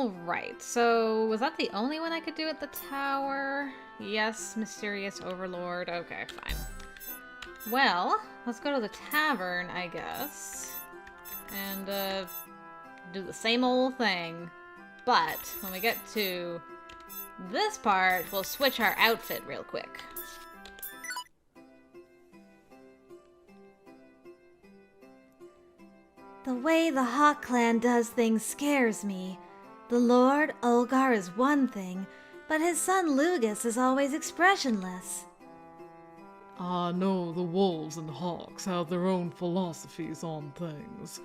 Alright, so was that the only one I could do at the tower? Yes, mysterious overlord. Okay, fine. Well, let's go to the tavern, I guess. And, do the same old thing. But, when we get to this part, we'll switch our outfit real quick. The way the Hawk clan does things scares me. The Lord Olgar is one thing, but his son Lugus is always expressionless. I know the wolves and hawks have their own philosophies on things.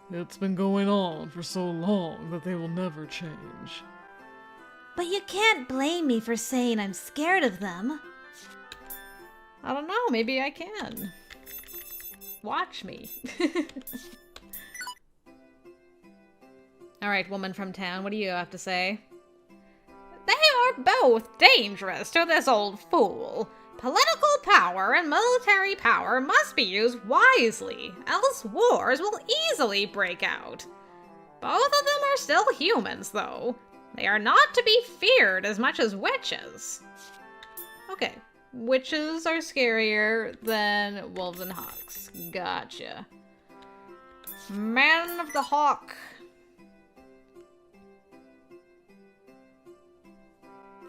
It's been going on for so long that they will never change. But you can't blame me for saying I'm scared of them. I don't know, maybe I can. Watch me. Alright, woman from town, what do you have to say? They are both dangerous to this old fool. Political power and military power must be used wisely, else wars will easily break out. Both of them are still humans, though. They are not to be feared as much as witches. Okay, witches are scarier than wolves and hawks. Gotcha. Man of the Hawk.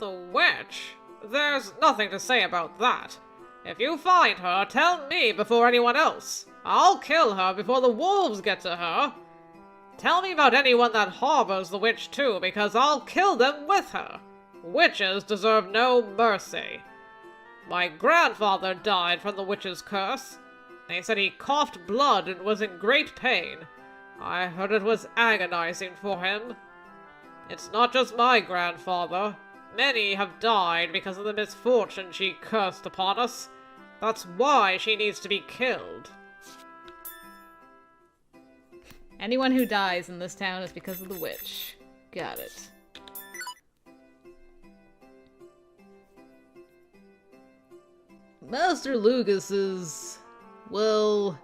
The witch? There's nothing to say about that. If you find her, tell me before anyone else. I'll kill her before the wolves get to her. Tell me about anyone that harbors the witch too, because I'll kill them with her. Witches deserve no mercy. My grandfather died from the witch's curse. They said he coughed blood and was in great pain. I heard it was agonizing for him. It's not just my grandfather. Many have died because of the misfortune she cursed upon us. That's why she needs to be killed. Anyone who dies in this town is because of the witch. Got it. Master Lugus is... well...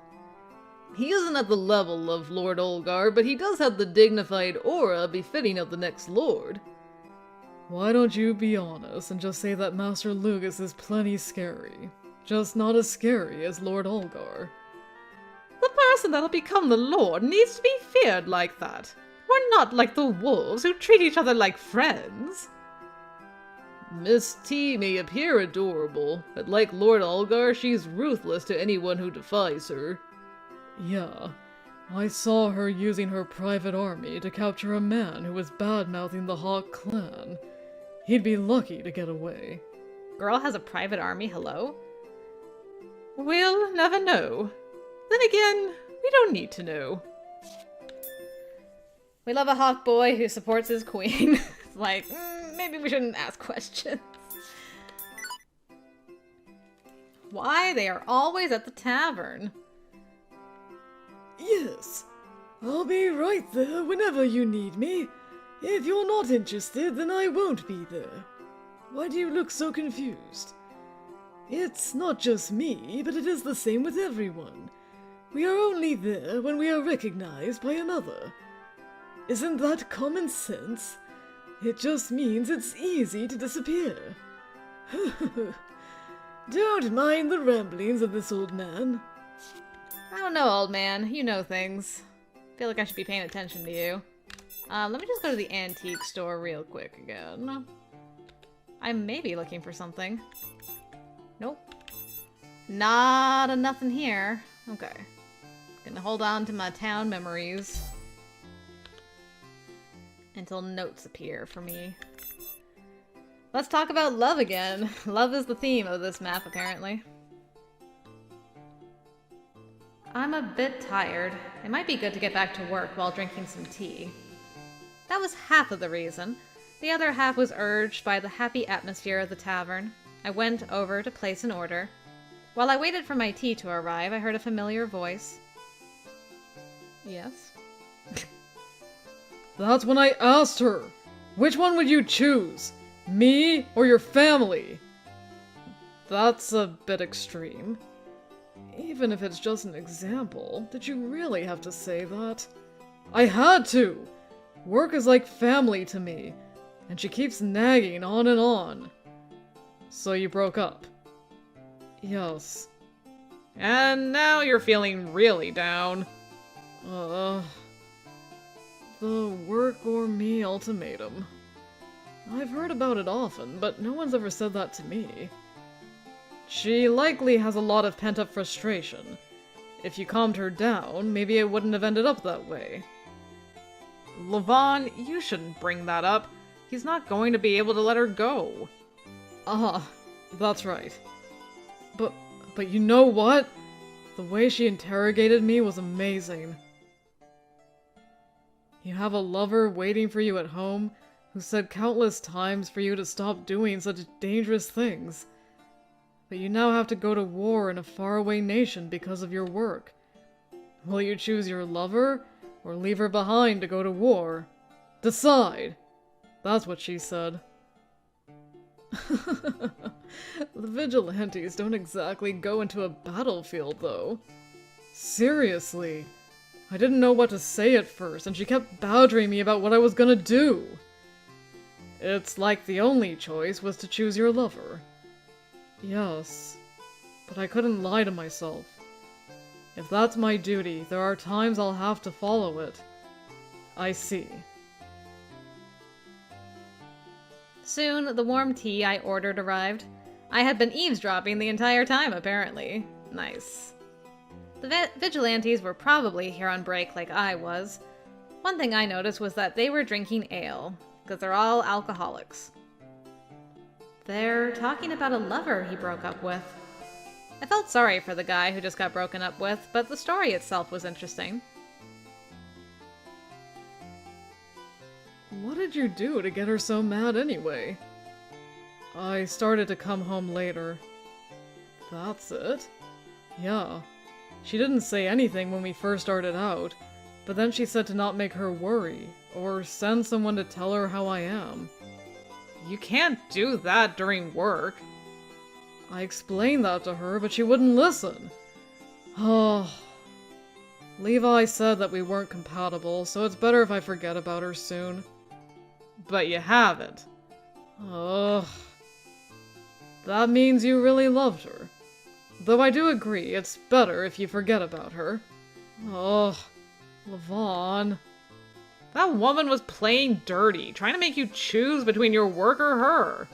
he isn't at the level of Lord Olgar, but he does have the dignified aura befitting of the next lord. Why don't you be honest and just say that Master Lugus is plenty scary? Just not as scary as Lord Olgar. The person that'll become the lord needs to be feared like that. We're not like the wolves who treat each other like friends. Miss T may appear adorable, but like Lord Olgar, she's ruthless to anyone who defies her. Yeah, I saw her using her private army to capture a man who was bad-mouthing the Hawk clan. He'd be lucky to get away. Girl has a private army, hello? We'll never know. Then again, we don't need to know. We love a hawk boy who supports his queen. It's like, maybe we shouldn't ask questions. Why? They are always at the tavern. Yes, I'll be right there whenever you need me. If you're not interested, then I won't be there. Why do you look so confused? It's not just me, but it is the same with everyone. We are only there when we are recognized by another. Isn't that common sense? It just means it's easy to disappear. Don't mind the ramblings of this old man. I don't know, old man. You know things. Feel like I should be paying attention to you. Let me just go to the antique store real quick again. I may be looking for something. Nope. Not a nothing here. Okay. Gonna hold on to my town memories until notes appear for me. Let's talk about love again. Love is the theme of this map, apparently. I'm a bit tired. It might be good to get back to work while drinking some tea. That was half of the reason. The other half was urged by the happy atmosphere of the tavern. I went over to place an order. While I waited for my tea to arrive, I heard a familiar voice. Yes? That's when I asked her. Which one would you choose? Me or your family? That's a bit extreme. Even if it's just an example, did you really have to say that? I had to! Work is like family to me, and she keeps nagging on and on. So you broke up? Yes. And now you're feeling really down. The work or me ultimatum. I've heard about it often, but no one's ever said that to me. She likely has a lot of pent-up frustration. If you calmed her down, maybe it wouldn't have ended up that way. Levon, you shouldn't bring that up. He's not going to be able to let her go. That's right. But you know what? The way she interrogated me was amazing. You have a lover waiting for you at home who said countless times for you to stop doing such dangerous things. But you now have to go to war in a faraway nation because of your work. Will you choose your lover, or leave her behind to go to war? Decide! That's what she said. The vigilantes don't exactly go into a battlefield, though. Seriously. I didn't know what to say at first, and she kept badgering me about what I was gonna do. It's like the only choice was to choose your lover. Yes, but I couldn't lie to myself. If that's my duty, there are times I'll have to follow it. I see. Soon, the warm tea I ordered arrived. I had been eavesdropping the entire time, apparently. Nice. The vigilantes were probably here on break like I was. One thing I noticed was that they were drinking ale, because they're all alcoholics. They're talking about a lover he broke up with. I felt sorry for the guy who just got broken up with, but the story itself was interesting. What did you do to get her so mad anyway? I started to come home later. That's it? Yeah. She didn't say anything when we first started out, but then she said to not make her worry, or send someone to tell her how I am. You can't do that during work. I explained that to her, but she wouldn't listen. Oh. Levi said that we weren't compatible, so it's better if I forget about her soon. But you haven't. Ugh. That means you really loved her. Though I do agree, it's better if you forget about her. Ugh. Levon. That woman was playing dirty, trying to make you choose between your work or her.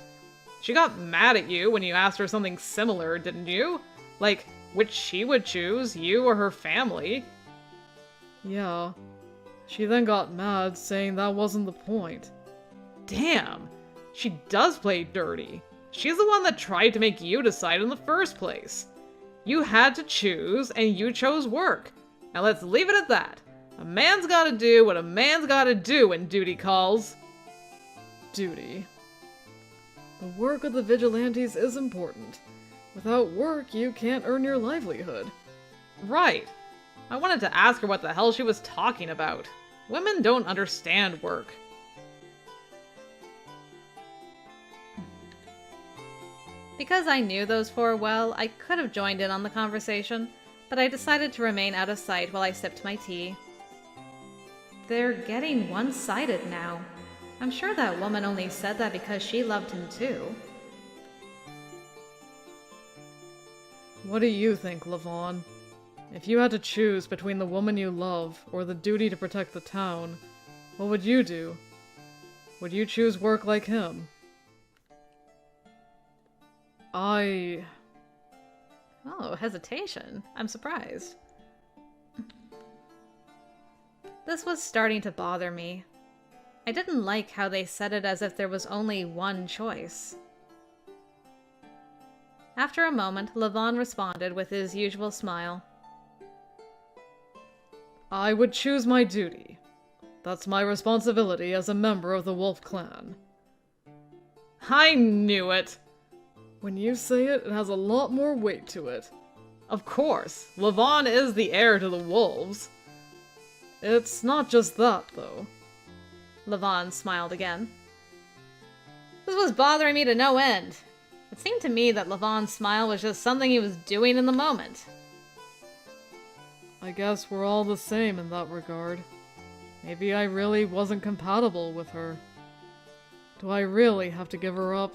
She got mad at you when you asked her something similar, didn't you? Like, which she would choose, you or her family. Yeah. She then got mad, saying that wasn't the point. Damn, she does play dirty. She's the one that tried to make you decide in the first place. You had to choose, and you chose work. Now let's leave it at that. A man's gotta do what a man's gotta do when duty calls. Duty. The work of the vigilantes is important. Without work, you can't earn your livelihood. Right. I wanted to ask her what the hell she was talking about. Women don't understand work. Because I knew those four well, I could have joined in on the conversation, but I decided to remain out of sight while I sipped my tea. They're getting one-sided now. I'm sure that woman only said that because she loved him too. What do you think, Levon? If you had to choose between the woman you love or the duty to protect the town, what would you do? Would you choose work like him? Oh, hesitation. I'm surprised. This was starting to bother me. I didn't like how they said it as if there was only one choice. After a moment, Levon responded with his usual smile. I would choose my duty. That's my responsibility as a member of the Wolf Clan. I knew it! When you say it, it has a lot more weight to it. Of course, Levon is the heir to the wolves. It's not just that, though. Levon smiled again. This was bothering me to no end. It seemed to me that Levon's smile was just something he was doing in the moment. I guess we're all the same in that regard. Maybe I really wasn't compatible with her. Do I really have to give her up?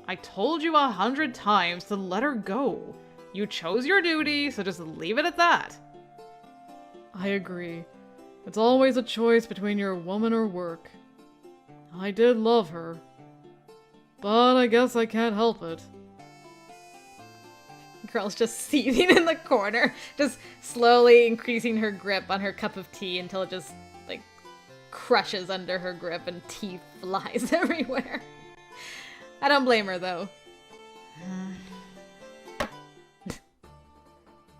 I told you 100 times to let her go. You chose your duty, so just leave it at that. I agree. It's always a choice between your woman or work. I did love her. But I guess I can't help it. Girl's just seething in the corner, just slowly increasing her grip on her cup of tea until it just, like, crushes under her grip and tea flies everywhere. I don't blame her, though.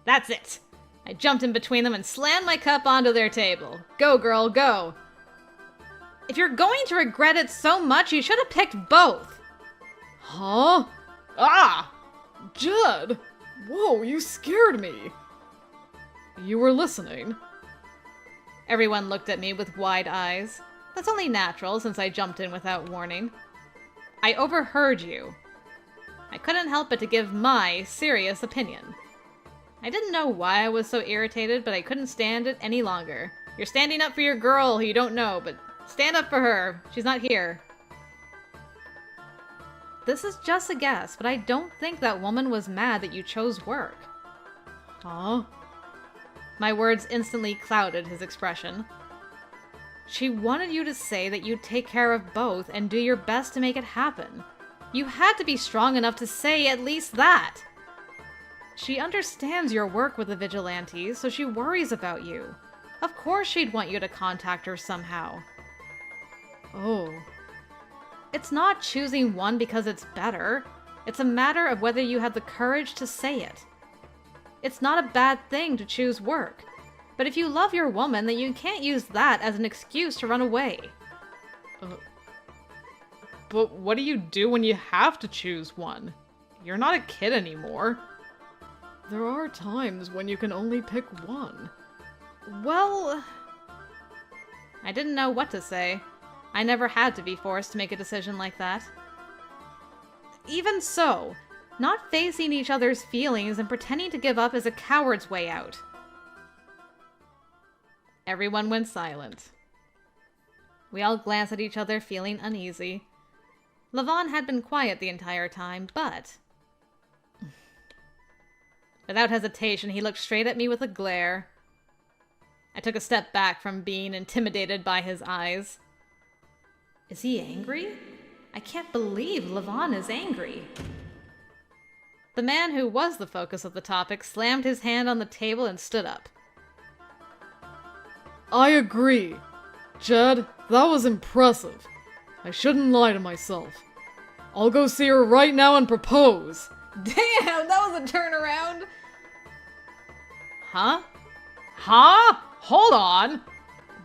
That's it! I jumped in between them and slammed my cup onto their table. Go, girl, go! If you're going to regret it so much, you should have picked both! Huh? Ah! Jed! Whoa, you scared me! You were listening. Everyone looked at me with wide eyes. That's only natural since I jumped in without warning. I overheard you. I couldn't help but to give my serious opinion. I didn't know why I was so irritated, but I couldn't stand it any longer. You're standing up for your girl who you don't know, but stand up for her. She's not here. This is just a guess, but I don't think that woman was mad that you chose work. Huh? My words instantly clouded his expression. She wanted you to say that you'd take care of both and do your best to make it happen. You had to be strong enough to say at least that. She understands your work with the vigilantes, so she worries about you. Of course she'd want you to contact her somehow. Oh. It's not choosing one because it's better. It's a matter of whether you have the courage to say it. It's not a bad thing to choose work. But if you love your woman, then you can't use that as an excuse to run away. But what do you do when you have to choose one? You're not a kid anymore. There are times when you can only pick one. Well, I didn't know what to say. I never had to be forced to make a decision like that. Even so, not facing each other's feelings and pretending to give up is a coward's way out. Everyone went silent. We all glanced at each other, feeling uneasy. Levon had been quiet the entire time, but... Without hesitation, he looked straight at me with a glare. I took a step back from being intimidated by his eyes. Is he angry? I can't believe Levon is angry. The man who was the focus of the topic slammed his hand on the table and stood up. I agree. Jed, that was impressive. I shouldn't lie to myself. I'll go see her right now and propose. Damn, that was a turnaround. Huh? Huh? Hold on!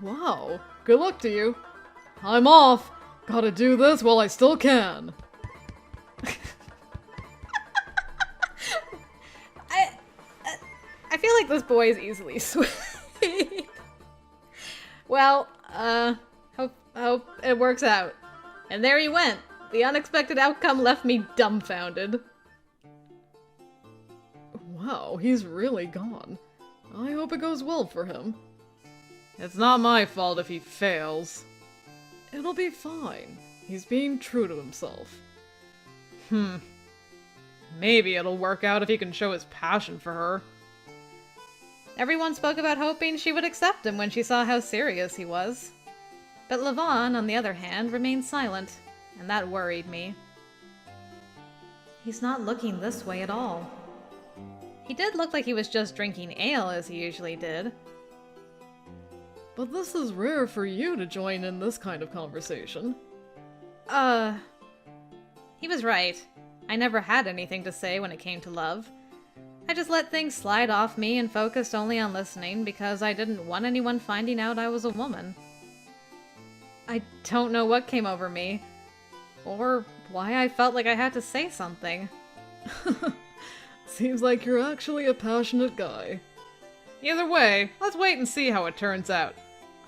Wow, good luck to you. I'm off. Gotta do this while I still can. I feel like this boy is easily swayed. Well, hope it works out. And there he went. The unexpected outcome left me dumbfounded. Wow, he's really gone. I hope it goes well for him. It's not my fault if he fails. It'll be fine. He's being true to himself. Maybe it'll work out if he can show his passion for her. Everyone spoke about hoping she would accept him when she saw how serious he was. But Levon, on the other hand, remained silent, and that worried me. He's not looking this way at all. He did look like he was just drinking ale as he usually did. But this is rare for you to join in this kind of conversation. He was right. I never had anything to say when it came to love. I just let things slide off me and focused only on listening because I didn't want anyone finding out I was a woman. I don't know what came over me, or why I felt like I had to say something. Seems like you're actually a passionate guy. Either way, let's wait and see how it turns out.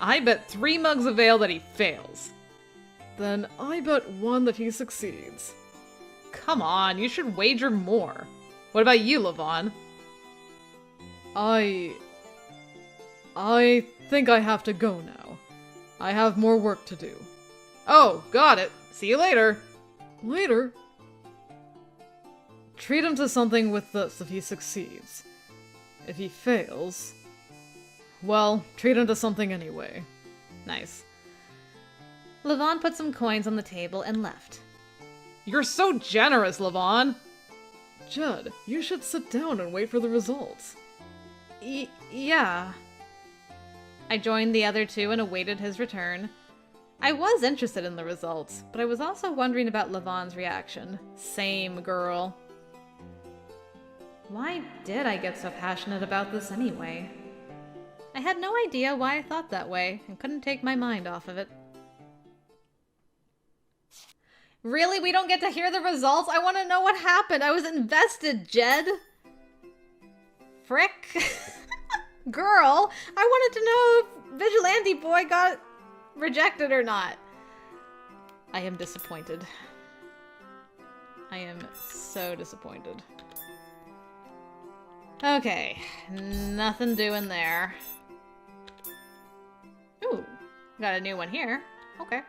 I bet 3 mugs of ale that he fails. Then I bet 1 that he succeeds. Come on, you should wager more. What about you, Levon? I think I have to go now. I have more work to do. Oh, got it. See you later. Later. Treat him to something with this if he succeeds. If he fails, well, treat him to something anyway. Nice. Levon put some coins on the table and left. You're so generous, Levon. Judd, you should sit down and wait for the results. Yeah. I joined the other two and awaited his return. I was interested in the results, but I was also wondering about Levon's reaction. Same, girl. Why did I get so passionate about this anyway? I had no idea why I thought that way, and couldn't take my mind off of it. Really? We don't get to hear the results? I want to know what happened. I was invested, Jed. Frick. Girl, I wanted to know if Vigilante Boy got rejected or not. I am disappointed. I am so disappointed. Okay, nothing doing there. Ooh, got a new one here. Okay.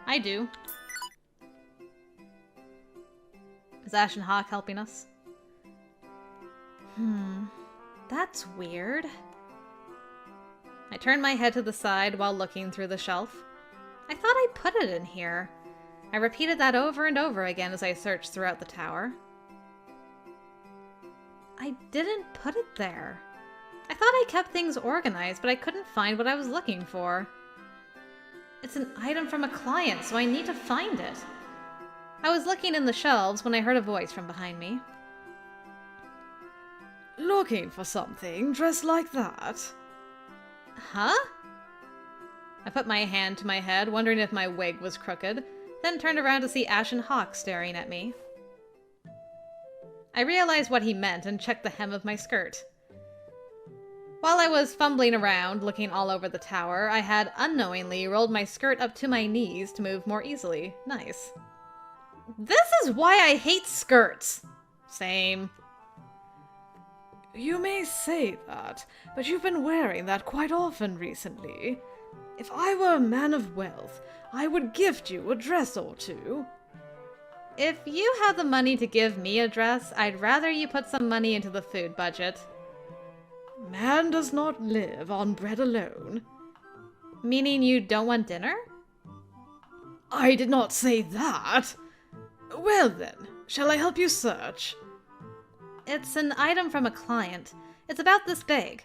I do. Is Ashen Hawk helping us? That's weird. I turned my head to the side while looking through the shelf. I thought I put it in here. I repeated that over and over again as I searched throughout the tower. I didn't put it there. I thought I kept things organized, but I couldn't find what I was looking for. It's an item from a client, so I need to find it. I was looking in the shelves when I heard a voice from behind me. Looking for something dressed like that? Huh? I put my hand to my head, wondering if my wig was crooked, then turned around to see Ashen Hawk staring at me. I realized what he meant and checked the hem of my skirt. While I was fumbling around, looking all over the tower, I had unknowingly rolled my skirt up to my knees to move more easily. Nice. This is why I hate skirts. Same. You may say that, but you've been wearing that quite often recently. If I were a man of wealth, I would gift you a dress or two. If you have the money to give me a dress, I'd rather you put some money into the food budget. Man does not live on bread alone. Meaning you don't want dinner? I did not say that. Well then, shall I help you search? It's an item from a client. It's about this big.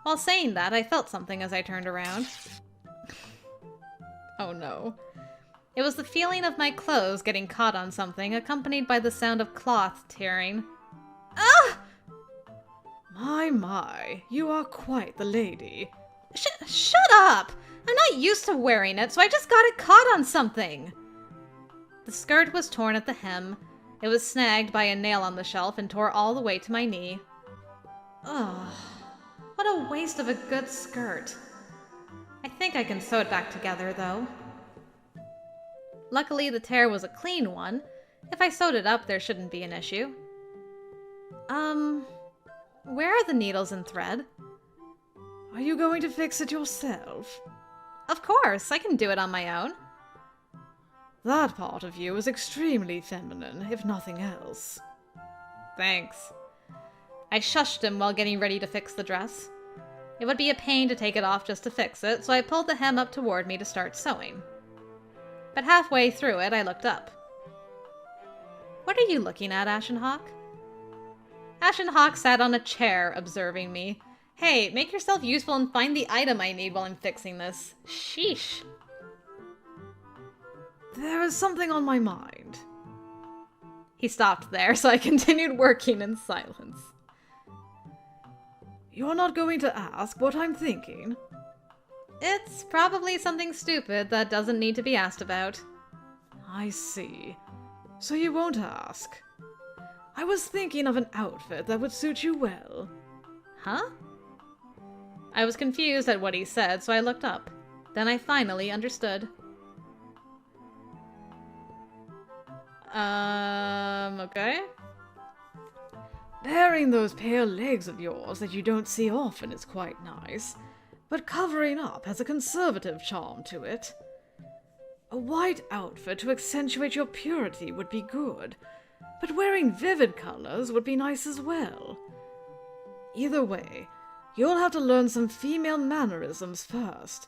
While saying that, I felt something as I turned around. Oh no. It was the feeling of my clothes getting caught on something, accompanied by the sound of cloth tearing. Ah! My, you are quite the lady. Shut up! I'm not used to wearing it, so I just got it caught on something. The skirt was torn at the hem. It was snagged by a nail on the shelf and tore all the way to my knee. Ugh. What a waste of a good skirt. I think I can sew it back together, though. Luckily, the tear was a clean one. If I sewed it up, there shouldn't be an issue. Where are the needles and thread? Are you going to fix it yourself? Of course, I can do it on my own. That part of you is extremely feminine, if nothing else. Thanks. I shushed him while getting ready to fix the dress. It would be a pain to take it off just to fix it, so I pulled the hem up toward me to start sewing. But halfway through it, I looked up. What are you looking at, Ashen Hawk? Ashen Hawk sat on a chair, observing me. Hey, make yourself useful and find the item I need while I'm fixing this. Sheesh. There is something on my mind. He stopped there, so I continued working in silence. You're not going to ask what I'm thinking? It's probably something stupid that doesn't need to be asked about. I see. So you won't ask. I was thinking of an outfit that would suit you well. Huh? I was confused at what he said, so I looked up. Then I finally understood. Okay. Baring those pale legs of yours that you don't see often is quite nice. but covering up has a conservative charm to it. A white outfit to accentuate your purity would be good, but wearing vivid colors would be nice as well. Either way, you'll have to learn some female mannerisms first.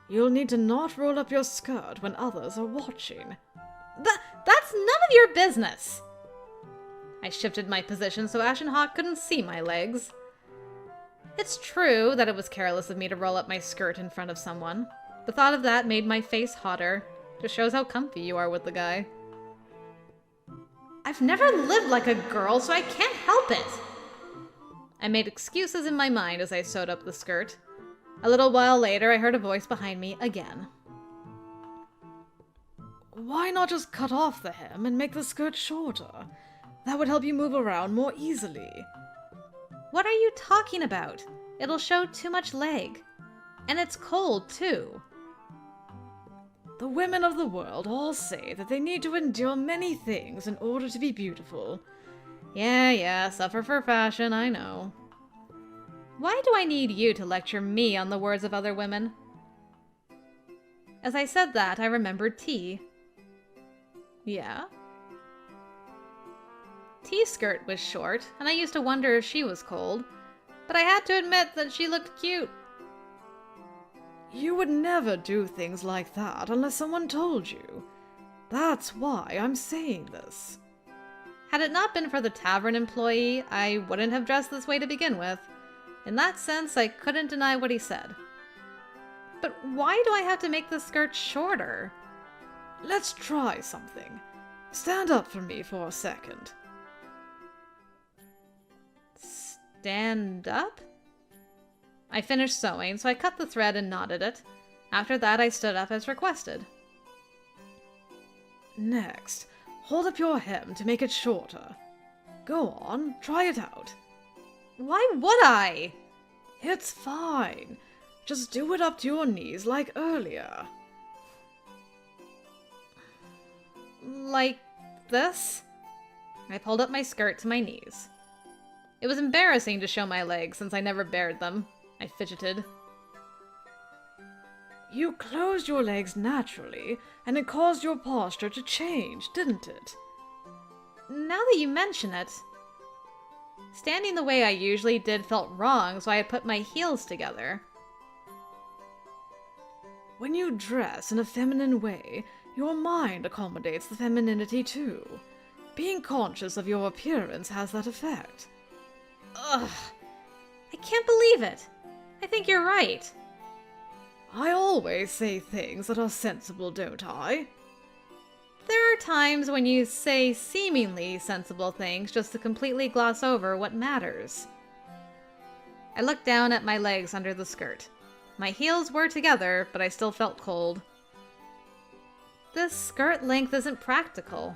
You'll need to not roll up your skirt when others are watching. That's none of your business! I shifted my position so Ashen Hawk couldn't see my legs. It's true that it was careless of me to roll up my skirt in front of someone. The thought of that made my face hotter. Just shows how comfy you are with the guy. I've never lived like a girl, so I can't help it! I made excuses in my mind as I sewed up the skirt. A little while later, I heard a voice behind me again. Why not just cut off the hem and make the skirt shorter? That would help you move around more easily. What are you talking about? It'll show too much leg. And it's cold, too. The women of the world all say that they need to endure many things in order to be beautiful. Yeah, suffer for fashion, I know. Why do I need you to lecture me on the words of other women? As I said that, I remembered T. Yeah? T's skirt was short, and I used to wonder if she was cold, but I had to admit that she looked cute. You would never do things like that unless someone told you. That's why I'm saying this. Had it not been for the Tavern employee, I wouldn't have dressed this way to begin with. In that sense, I couldn't deny what he said. But why do I have to make the skirt shorter? Let's try something. Stand up for me for a second. Stand up? I finished sewing, so I cut the thread and knotted it. After that, I stood up as requested. Next, hold up your hem to make it shorter. Go on, try it out. Why would I? It's fine. Just do it up to your knees like earlier. Like this? I pulled up my skirt to my knees. It was embarrassing to show my legs since I never bared them. I fidgeted. You closed your legs naturally, and it caused your posture to change, didn't it? Now that you mention it, standing the way I usually did felt wrong, so I had put my heels together. When you dress in a feminine way, your mind accommodates the femininity too. Being conscious of your appearance has that effect. Ugh. I can't believe it. I think you're right. I always say things that are sensible, don't I? There are times when you say seemingly sensible things just to completely gloss over what matters. I looked down at my legs under the skirt. My heels were together, but I still felt cold. This skirt length isn't practical.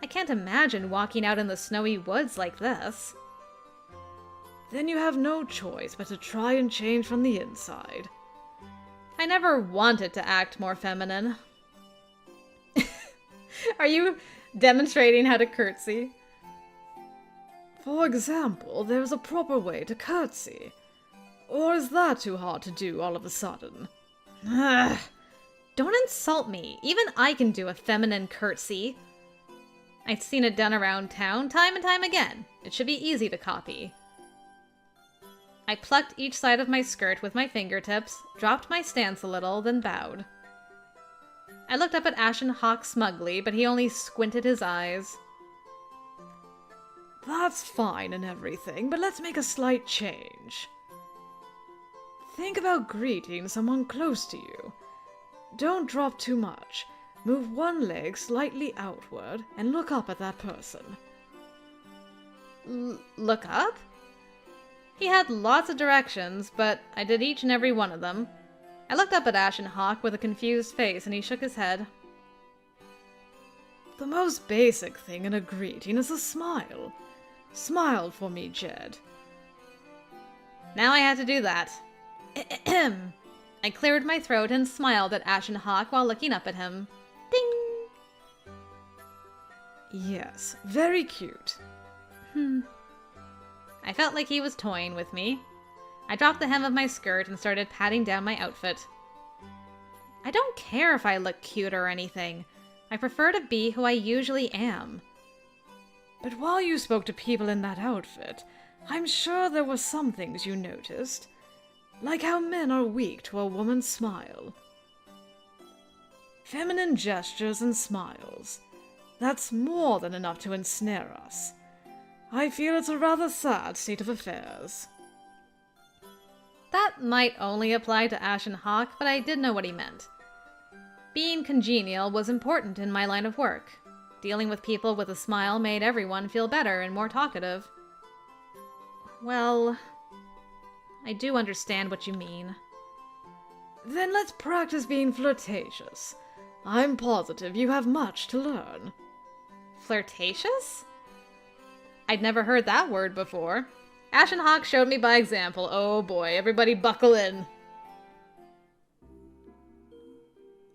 I can't imagine walking out in the snowy woods like this. Then you have no choice but to try and change from the inside. I never wanted to act more feminine. Are you demonstrating how to curtsy? For example, there is a proper way to curtsy. Or is that too hard to do all of a sudden? Ugh. Don't insult me. Even I can do a feminine curtsy. I've seen it done around town time and time again. It should be easy to copy. I plucked each side of my skirt with my fingertips, dropped my stance a little, then bowed. I looked up at Ashen Hawk smugly, but he only squinted his eyes. That's fine and everything, but let's make a slight change. Think about greeting someone close to you. Don't drop too much. Move one leg slightly outward and look up at that person. Look up? He had lots of directions, but I did each and every one of them. I looked up at Ashen Hawk with a confused face, and he shook his head. The most basic thing in a greeting is a smile. Smile for me, Jed. Now I had to do that. Ahem. I cleared my throat and smiled at Ashen Hawk while looking up at him. Ding! Yes, very cute. I felt like he was toying with me. I dropped the hem of my skirt and started patting down my outfit. I don't care if I look cute or anything. I prefer to be who I usually am. But while you spoke to people in that outfit, I'm sure there were some things you noticed. Like how men are weak to a woman's smile. Feminine gestures and smiles. That's more than enough to ensnare us. I feel it's a rather sad state of affairs. That might only apply to Ashen Hawk, but I did know what he meant. Being congenial was important in my line of work. Dealing with people with a smile made everyone feel better and more talkative. Well, I do understand what you mean. Then let's practice being flirtatious. I'm positive you have much to learn. Flirtatious? I'd never heard that word before. Ashen Hawk showed me by example. Oh boy, everybody buckle in.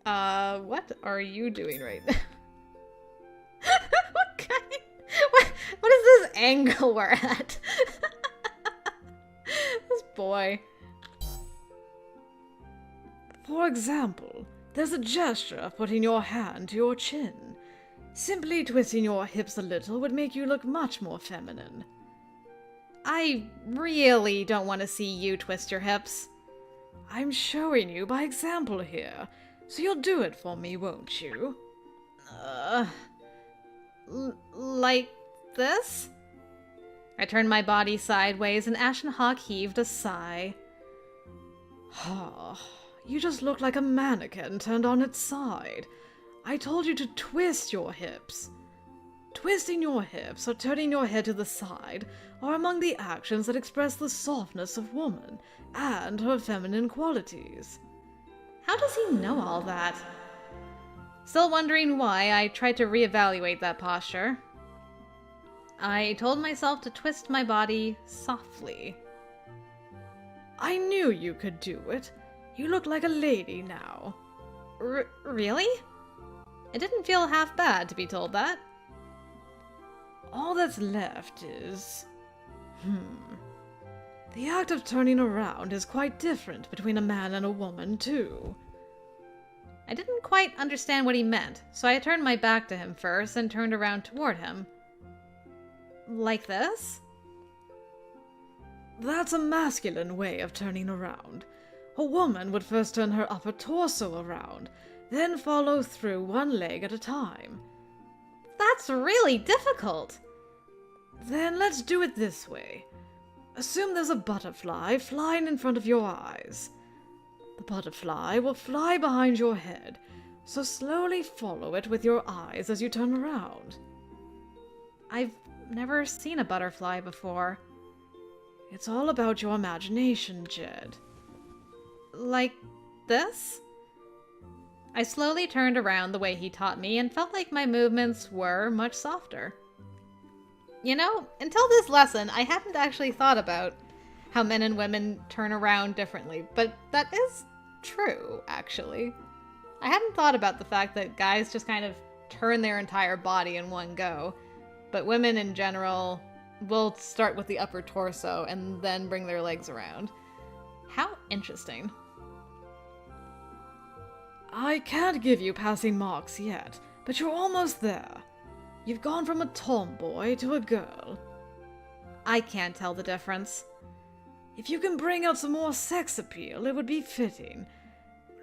What are you doing right now? What is this angle we're at? This boy. For example, there's a gesture of putting your hand to your chin. Simply twisting your hips a little would make you look much more feminine. I really don't want to see you twist your hips. I'm showing you by example here, so you'll do it for me, won't you? Like this? I turned my body sideways and Ashen Hawk heaved a sigh. Oh, you just look like a mannequin turned on its side. I told you to twist your hips. Twisting your hips or turning your head to the side are among the actions that express the softness of woman and her feminine qualities. How does he know all that? Still wondering why, I tried to reevaluate that posture. I told myself to twist my body softly. I knew you could do it. You look like a lady now. Really? It didn't feel half bad to be told that. All that's left is... The act of turning around is quite different between a man and a woman, too. I didn't quite understand what he meant, so I turned my back to him first and turned around toward him. Like this? That's a masculine way of turning around. A woman would first turn her upper torso around, then follow through one leg at a time. That's really difficult. Then let's do it this way. Assume there's a butterfly flying in front of your eyes. The butterfly will fly behind your head, so slowly follow it with your eyes as you turn around. I've never seen a butterfly before. It's all about your imagination, Jed. Like this? I slowly turned around the way he taught me and felt like my movements were much softer. You know, until this lesson, I hadn't actually thought about how men and women turn around differently, but that is true, actually. I hadn't thought about the fact that guys just kind of turn their entire body in one go, but women in general will start with the upper torso and then bring their legs around. How interesting. I can't give you passing marks yet, but you're almost there. You've gone from a tomboy to a girl. I can't tell the difference. If you can bring out some more sex appeal, it would be fitting.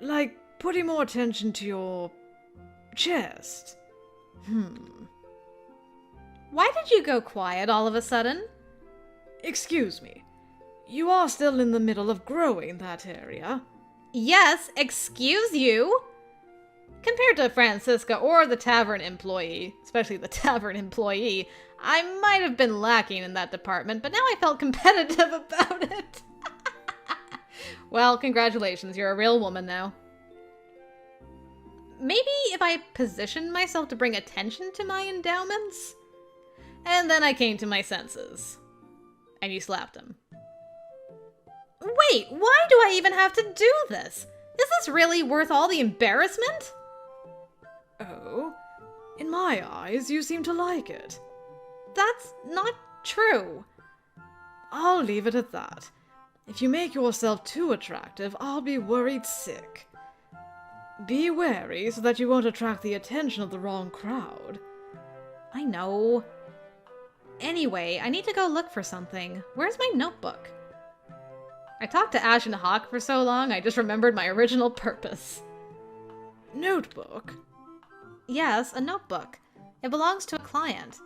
Like putting more attention to your chest. Why did you go quiet all of a sudden? Excuse me. You are still in the middle of growing that area. Yes, excuse you? Compared to Francisca or the Tavern employee, especially the Tavern employee, I might have been lacking in that department, but now I felt competitive about it. Well, congratulations, you're a real woman now. Maybe if I positioned myself to bring attention to my endowments? And then I came to my senses. And you slapped him. Wait, why do I even have to do this? Is this really worth all the embarrassment? Oh, in my eyes, you seem to like it. That's not true. I'll leave it at that. If you make yourself too attractive, I'll be worried sick. Be wary so that you won't attract the attention of the wrong crowd. I know. Anyway, I need to go look for something. Where's my notebook? I talked to Ashen Hawk for so long, I just remembered my original purpose. Notebook? Yes, a notebook. It belongs to a client.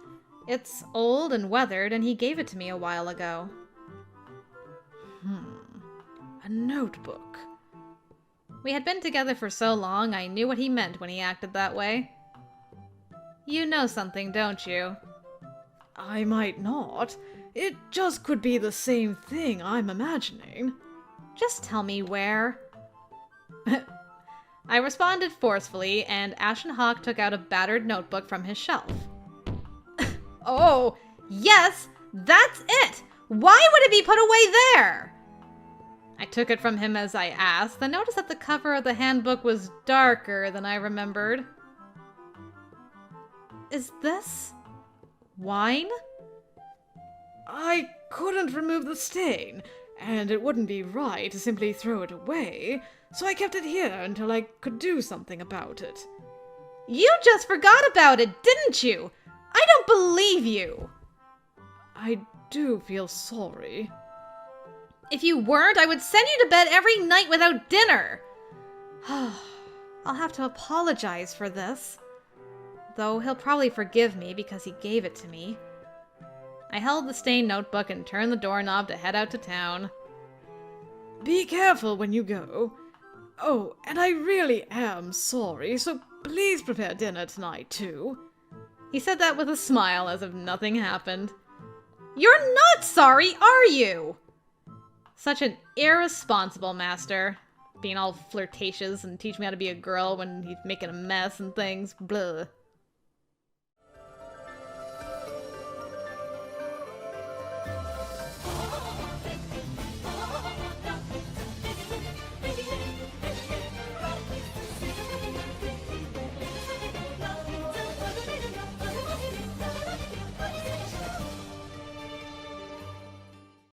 It's old and weathered, and he gave it to me a while ago. A notebook. We had been together for so long, I knew what he meant when he acted that way. You know something, don't you? I might not. It just could be the same thing I'm imagining. Just tell me where. I responded forcefully, and Ashen Hawk took out a battered notebook from his shelf. Oh, yes, that's it! Why would it be put away there? I took it from him as I asked, and noticed that the cover of the handbook was darker than I remembered. Is this wine? I couldn't remove the stain, and it wouldn't be right to simply throw it away, so I kept it here until I could do something about it. You just forgot about it, didn't you? I don't believe you! I do feel sorry. If you weren't, I would send you to bed every night without dinner! I'll have to apologize for this. Though he'll probably forgive me because he gave it to me. I held the stained notebook and turned the doorknob to head out to town. Be careful when you go. Oh, and I really am sorry, so please prepare dinner tonight, too. He said that with a smile as if nothing happened. You're not sorry, are you? Such an irresponsible master. Being all flirtatious and teach me how to be a girl when he's making a mess and things. Blah.